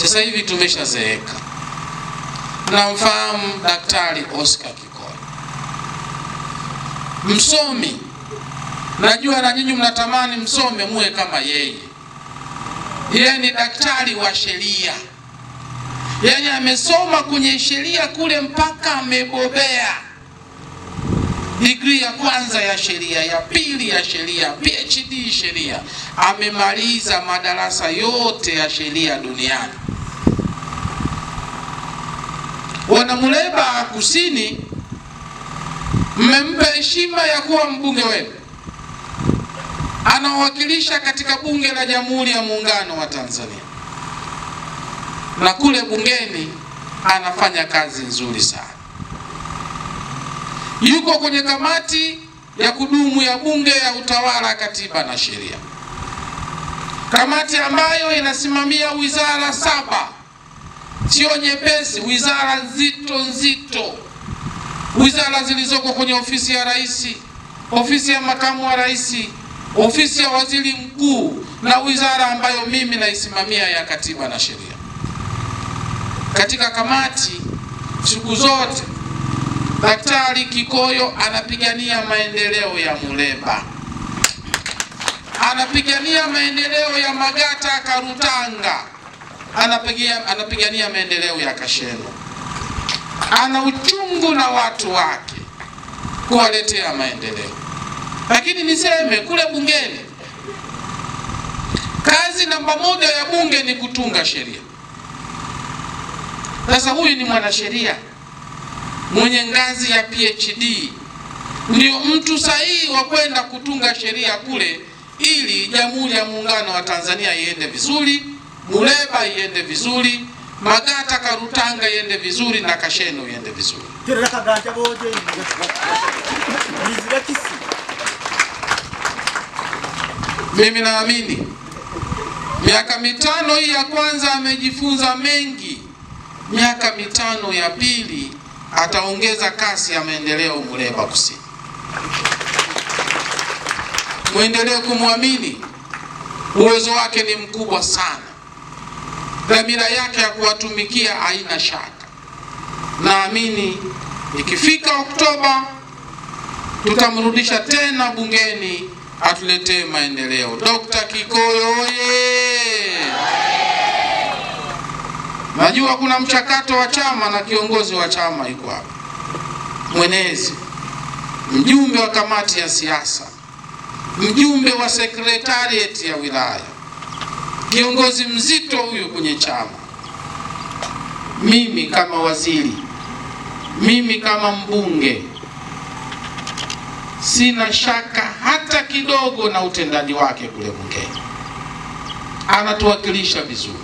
Sasa hivi tumeshazeeka. Namfahamu Daktari Oscar Kikoyo, msomi. Najua na nyinyi mnatamani msome muwe kama yeye. Yeye ni daktari wa sheria. Yeye amesoma kwenye sheria kule mpaka amebobea. Degree ya kwanza ya sheria, ya pili ya sheria, PhD sheria. Amemaliza madarasa yote ya sheria duniani. Wana Muleba Kusini mmempa heshima ya kuwa mbunge wenu. Anawakilisha katika bunge la Jamhuri ya Muungano wa Tanzania. Na kule bungeni anafanya kazi nzuri sana. Yuko kwenye kamati ya kudumu ya bunge ya utawala, katiba na sheria. Kamati ambayo inasimamia wizara 7. Sio nyepesi, wizara nzito. Wizara zilizoko kwenye ofisi ya rais, ofisi ya makamu wa rais, ofisi ya waziri mkuu, na wizara ambayo mimi naisimamia ya katiba na sheria. Katika kamati siku zote Daktari Kikoyo anapigania maendeleo ya Muleba. Anapigania maendeleo ya Magata Karutanga. Anapigania maendeleo ya Kasheno. Ana uchungu na watu wake kuwaletea maendeleo. Lakini niseme kule bungeni, kazi namba 1 ya bunge ni kutunga sheria. Sasa huyu ni mwanasheria mwenye ngazi ya PhD, ndio mtu sahihi wa kwenda kutunga sheria kule, ili Jamhuri ya Muungano wa Tanzania iende vizuri, Muleba iende vizuri, Magata Karutanga iende vizuri, na Kasheno iende vizuri. Mimi naamini miaka 5 hii ya kwanza amejifunza mengi. Miaka 5 ya pili ataongeza kasi ya maendeleo Muleba Kusini. Muendelee kumwamini, uwezo wake ni mkubwa sana. Dhamira yake ya kuwatumikia haina shaka. Naamini ikifika Oktoba tutamrudisha tena bungeni atuletee maendeleo. Dr. Kikoyo oye! Najua kuna mchakato wa chama na kiongozi wa chama yuko hapa. Mwenezi, mjumbe wa kamati ya siasa, mjumbe wa secretariat ya wilaya, kiongozi mzito huyu kwenye chama. Mimi kama waziri, mimi kama mbunge, sina shaka hata kidogo na utendaji wake kule bungeni. Anatuwakilisha vizuri.